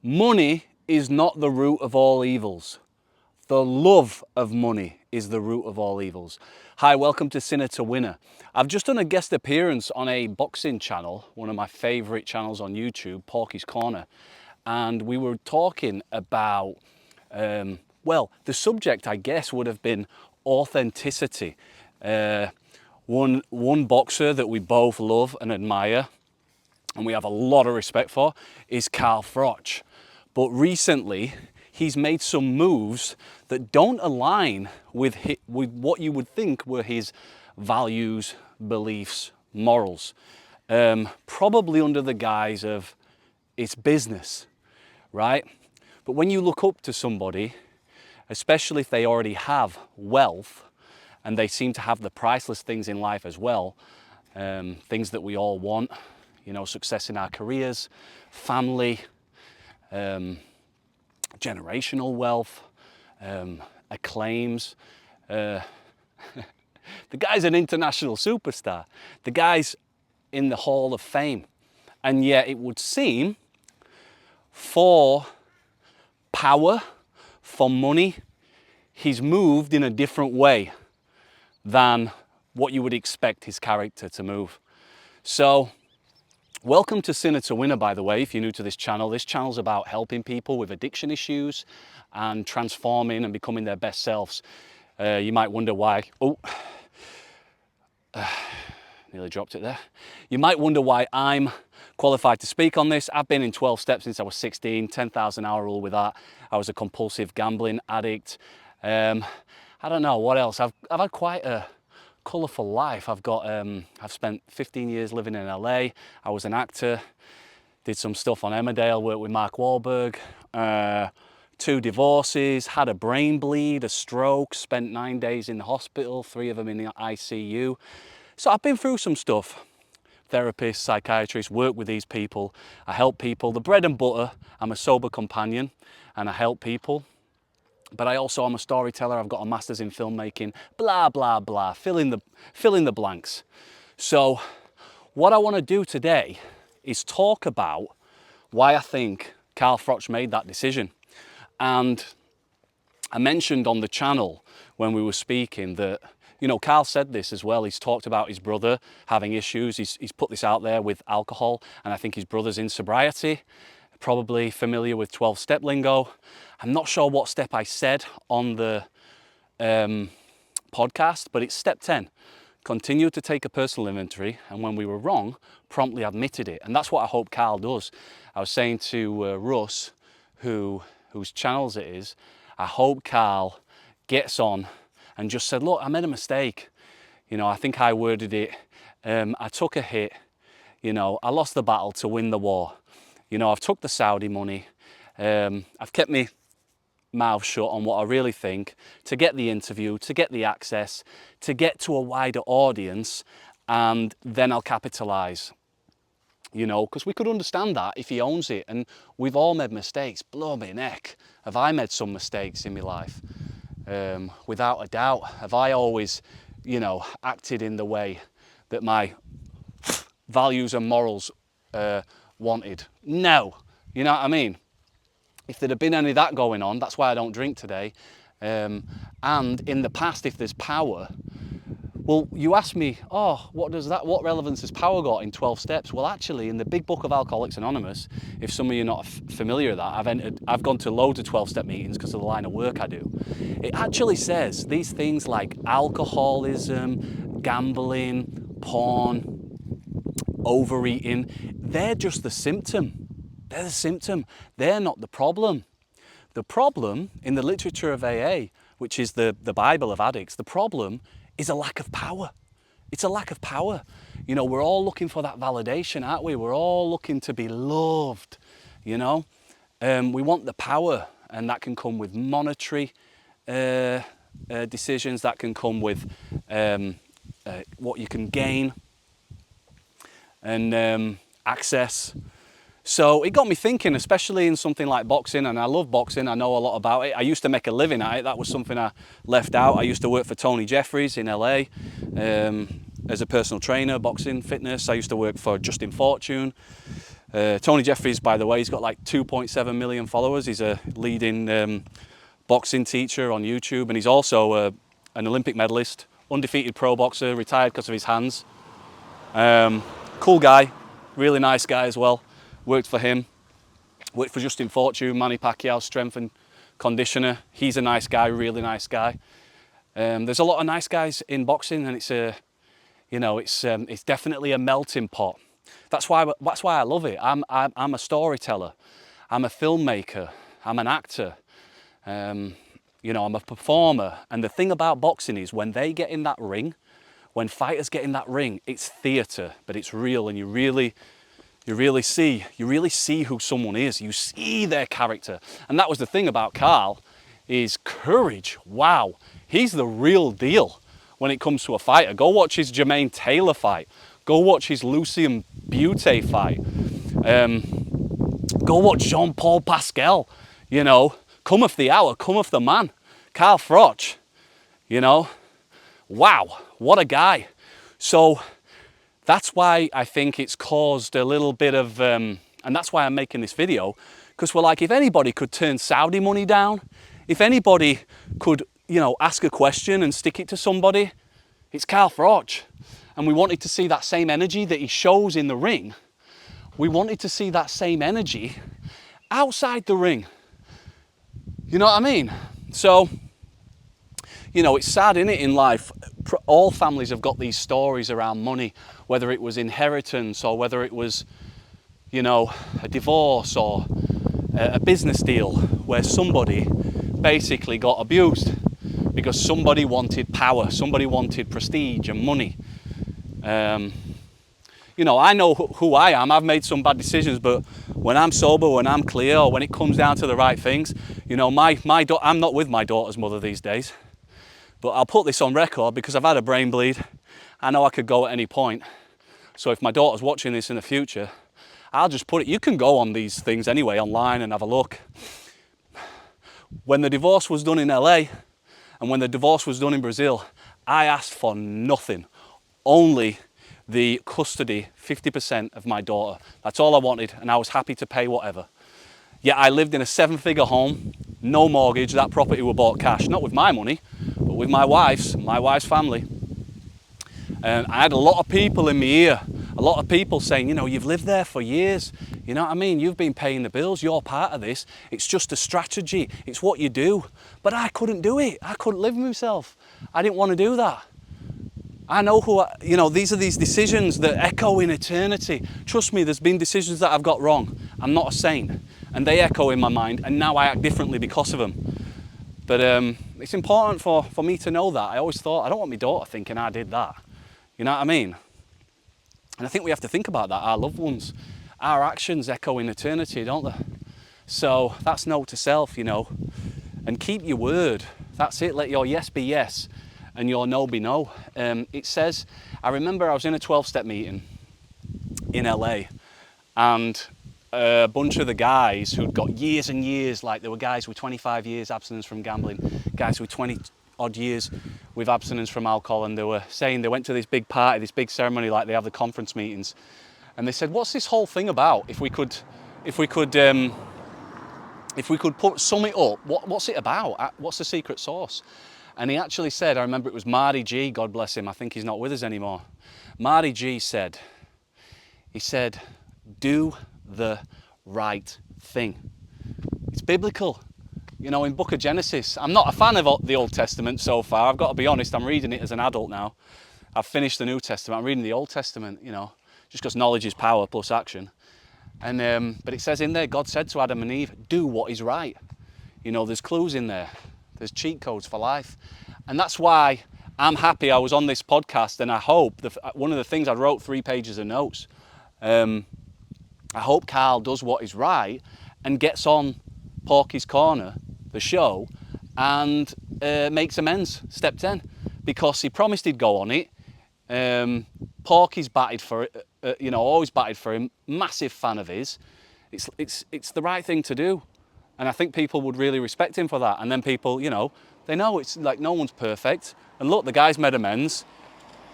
Money is not the root of all evils. The love of money is the root of all evils. Hi, welcome to Sinner to Winner. I've just done a guest appearance on a boxing channel, one of my favorite channels on YouTube, Porky's Corner. And we were talking about, well, the subject, I guess, would have been authenticity. One boxer that we both love and admire, and we have a lot of respect for, is Carl Froch. But recently, he's made some moves that don't align with what you would think were his values, beliefs, morals. Probably under the guise of it's business, right? But when you look up to somebody, especially if they already have wealth, and they seem to have the priceless things in life as well, things that we all want, you know, success in our careers, family, generational wealth, acclaims. The guy's an international superstar. The guy's in the Hall of Fame. And yet it would seem for power, for money, he's moved in a different way than what you would expect his character to move. So, welcome to Sinner to Winner, by the way, if you're new to this channel. This channel's about helping people with addiction issues and transforming and becoming their best selves. You might wonder why, nearly dropped it there. You might wonder why I'm qualified to speak on this. I've been in 12 steps since I was 16, 10,000 hour rule with that. I was a compulsive gambling addict. I don't know, what else? I've had quite a colourful life. I've spent 15 years living in LA. I was an actor, did some stuff on Emmerdale, worked with Mark Wahlberg, 2 divorces, had a brain bleed, a stroke, spent 9 days in the hospital, 3 of them in the ICU. So I've been through some stuff. Therapists, psychiatrists, work with these people. I help people. The bread and butter, I'm a sober companion and I help people. But I also am a storyteller. I've got a master's in filmmaking, blah, blah, blah, fill in the blanks. So what I want to do today is talk about why I think Carl Froch made that decision. And I mentioned on the channel when we were speaking that, you know, Carl said this as well. He's talked about his brother having issues. He's put this out there with alcohol, and I think his brother's in sobriety. Probably familiar with 12-step lingo. I'm not sure what step I said on the podcast, but it's step 10. Continue to take a personal inventory, and when we were wrong, promptly admitted it. And that's what I hope Carl does. I was saying to Russ, whose channels it is, I hope Carl gets on and just said, look, I made a mistake. You know, I think I worded it. I took a hit. You know, I lost the battle to win the war. You know, I've took the Saudi money. I've kept my mouth shut on what I really think to get the interview, to get the access, to get to a wider audience, and then I'll capitalise. You know, because we could understand that if he owns it, and we've all made mistakes. Blow me neck. Have I made some mistakes in my life? Without a doubt. Have I always, you know, acted in the way that my values and morals wanted? No. You know what I mean? If there'd have been any of that going on, that's why I don't drink today. And in the past, if there's power, well, you ask me, oh, what relevance has power got in 12 steps? Well, actually, in the big book of Alcoholics Anonymous, if some of you are not familiar with that, I've gone to loads of 12-step meetings because of the line of work I do. It actually says these things like alcoholism, gambling, porn, overeating, they're just the symptom. They're the symptom. They're not the problem. The problem in the literature of AA, which is the Bible of addicts, the problem is a lack of power. It's a lack of power. You know, we're all looking for that validation, aren't we? We're all looking to be loved, you know. We want the power, and that can come with monetary decisions. That can come with what you can gain and access. So it got me thinking, especially in something like boxing, and I love boxing, I know a lot about it. I used to make a living at it, that was something I left out. I used to work for Tony Jeffries in LA as a personal trainer, boxing, fitness. I used to work for Justin Fortune, Tony Jeffries, by the way, he's got like 2.7 million followers. He's a leading boxing teacher on YouTube, and he's also an Olympic medalist, undefeated pro boxer, retired because of his hands. Cool guy, really nice guy as well. Worked for him, worked for Justin Fortune, Manny Pacquiao, strength and conditioner. He's a nice guy, really nice guy. There's a lot of nice guys in boxing, and it's definitely a melting pot. That's why I love it. I'm a storyteller. I'm a filmmaker. I'm an actor. I'm a performer. And the thing about boxing is when they get in that ring, when fighters get in that ring, it's theatre, but it's real, and you really see who someone is. You see their character. And that was the thing about Carl, is courage. Wow, he's the real deal when it comes to a fighter. Go watch his Jermaine Taylor fight. Go watch his Lucien Butte fight. Go watch Jean-Paul Pascal. Cometh the hour, cometh the man. Carl Froch, wow, what a guy. So that's why I think it's caused a little bit of, and that's why I'm making this video, because we're like, if anybody could turn Saudi money down, if anybody could, ask a question and stick it to somebody, it's Carl Froch. And we wanted to see that same energy that he shows in the ring. We wanted to see that same energy outside the ring. You know what I mean? So, it's sad, isn't it, in life? All families have got these stories around money, whether it was inheritance or whether it was, a divorce or a business deal where somebody basically got abused because somebody wanted power, somebody wanted prestige and money. I know who I am. I've made some bad decisions, but when I'm sober, when I'm clear, or when it comes down to the right things, I'm not with my daughter's mother these days. But I'll put this on record because I've had a brain bleed. I know I could go at any point. So if my daughter's watching this in the future, I'll just put it. You can go on these things anyway online and have a look. When the divorce was done in LA and when the divorce was done in Brazil, I asked for nothing. Only the custody, 50% of my daughter. That's all I wanted, and I was happy to pay whatever. Yet I lived in a 7-figure home, no mortgage. That property was bought cash, not with my money, but with my wife's family. And I had a lot of people in my ear, a lot of people saying, you've lived there for years. You know what I mean? You've been paying the bills. You're part of this. It's just a strategy. It's what you do. But I couldn't do it. I couldn't live with myself. I didn't want to do that. I know these are these decisions that echo in eternity. Trust me, there's been decisions that I've got wrong. I'm not a saint. And they echo in my mind, and now I act differently because of them. But it's important for me to know that. I always thought, I don't want my daughter thinking I did that. You know what I mean? And I think we have to think about that. Our loved ones, our actions echo in eternity, don't they? So that's note to self, and keep your word. That's it. Let your yes be yes and your no be no. It says, I remember I was in a 12-step meeting in LA, and a bunch of the guys who'd got years and years, like there were guys with 25 years abstinence from gambling, guys with 20 odd years with abstinence from alcohol, and they were saying they went to this big party, this big ceremony like they have the conference meetings, and they said, what's this whole thing about? If we could sum it up, what's it about? What's the secret sauce? And he actually said, I remember it was Marty G, God bless him, I think he's not with us anymore. Marty G said, do the right thing. It's biblical. In Book of Genesis, I'm not a fan of the Old Testament so far. I've got to be honest, I'm reading it as an adult now. I've finished the New Testament, I'm reading the Old Testament, just because knowledge is power plus action. And but it says in there, God said to Adam and Eve, do what is right. There's clues in there. There's cheat codes for life. And that's why I'm happy I was on this podcast, and I hope, one of the things I wrote 3 pages of notes, I hope Carl does what is right and gets on Porky's Corner, the show, and makes amends, step 10, because he promised he'd go on it. Porky's batted for it, always batted for him, massive fan of his. It's the right thing to do. And I think people would really respect him for that. And then people, they know it's like no one's perfect. And look, the guy's made amends.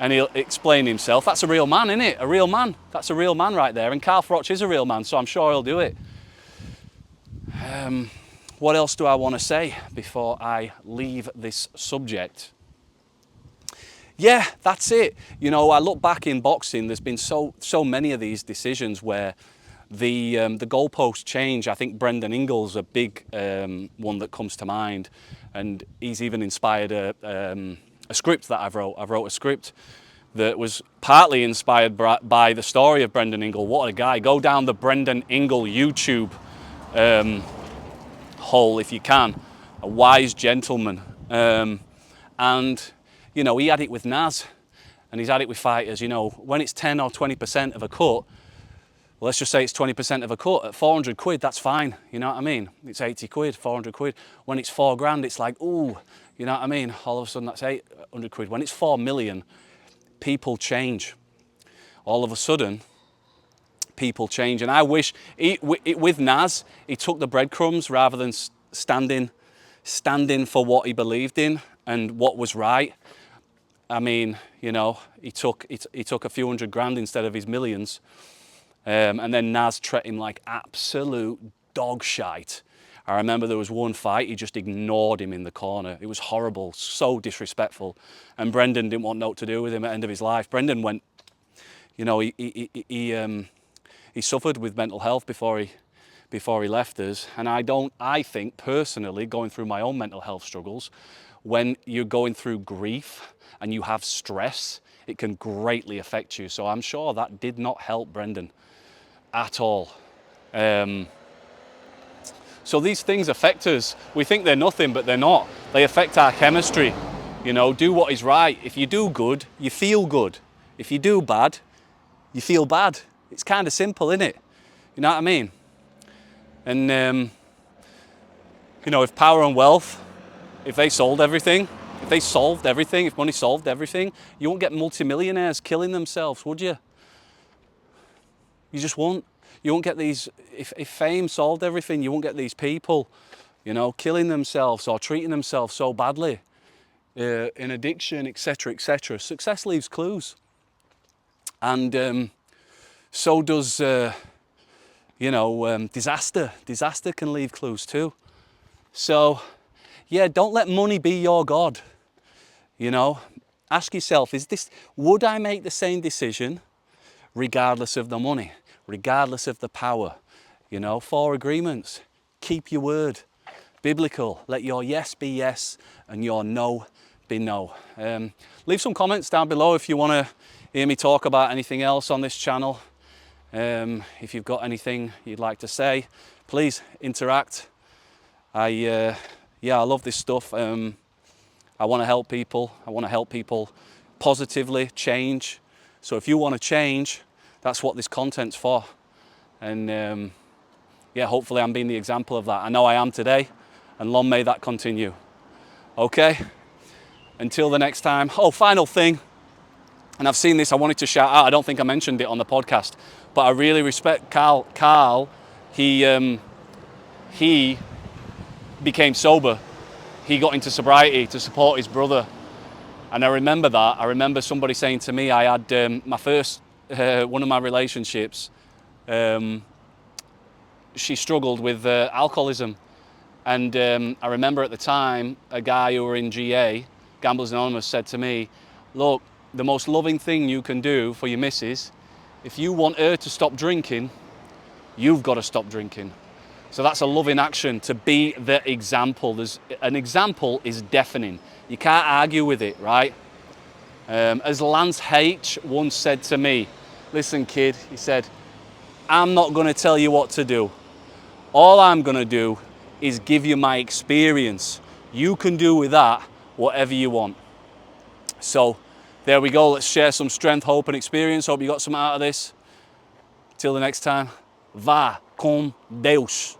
and he'll explain himself. That's a real man, isn't it? A real man. That's a real man right there. And Carl Froch is a real man, so I'm sure he'll do it. What else do I want to say before I leave this subject? Yeah, that's it. You know, I look back in boxing, there's been so many of these decisions where the goalposts change. I think Brendan Ingle's a big one that comes to mind, and he's even inspired a script that I've wrote a script that was partly inspired by the story of Brendan Ingle. What a guy. Go down the Brendan Ingle YouTube hole if you can. A wise gentleman. And, you know, he had it with Naz, and he's had it with fighters. You know, when it's 10 or 20% of a cut, well, let's just say it's 20% of a cut. At 400 quid, that's fine. You know what I mean? It's 80 quid, 400 quid. When it's 4 grand, it's like, ooh, you know what I mean? All of a sudden, that's 800 quid. When it's 4 million, people change. All of a sudden, people change. And I wish, with Naz, he took the breadcrumbs rather than standing for what he believed in and what was right. I mean, you know, he took a few hundred grand instead of his millions. And then Naz treated him like absolute dog shite. I remember there was one fight, he just ignored him in the corner. It was horrible, so disrespectful. And Brendan didn't want naught to do with him at the end of his life. Brendan went, you know, he suffered with mental health before he left us. And I think personally, going through my own mental health struggles, when you're going through grief and you have stress, it can greatly affect you. So I'm sure that did not help Brendan at all. So these things affect us. We think they're nothing, but they're not. They affect our chemistry. You know, do what is right. If you do good, you feel good. If you do bad, you feel bad. It's kind of simple, isn't it? You know what I mean? And, you know, if power and wealth, if they solved everything, if money solved everything, you won't get multimillionaires killing themselves, would you? You just won't. You won't get these, if fame solved everything, you won't get these people, you know, killing themselves or treating themselves so badly in addiction, etc., etc. Success leaves clues. And so does, you know, disaster. Disaster can leave clues too. So, yeah, don't let money be your God. You know, ask yourself, would I make the same decision regardless of the money, regardless of the power? You know, 4 agreements, keep your word. Biblical, let your yes be yes and your no be no. Leave some comments down below if you want to hear me talk about anything else on this channel. If you've got anything you'd like to say, please interact. I love this stuff. I want to help people. I want to help people positively change. So if you want to change, that's what this content's for. And yeah, hopefully I'm being the example of that. I know I am today, and long may that continue. Okay? Until the next time. Oh, final thing. And I've seen this, I wanted to shout out. I don't think I mentioned it on the podcast, but I really respect Carl. Carl, he became sober. He got into sobriety to support his brother. And I remember that. I remember somebody saying to me, I had my first, one of my relationships, she struggled with alcoholism. And I remember at the time, a guy who were in GA, Gamblers Anonymous, said to me, look, the most loving thing you can do for your missus, if you want her to stop drinking, you've got to stop drinking. So that's a loving action, to be the example. An example is deafening. You can't argue with it, right? As Lance H once said to me, listen kid, he said, I'm not going to tell you what to do. All I'm going to do is give you my experience. You can do with that whatever you want. So there we go. Let's share some strength, hope and experience. Hope you got some out of this. Till the next time, vá com Deus.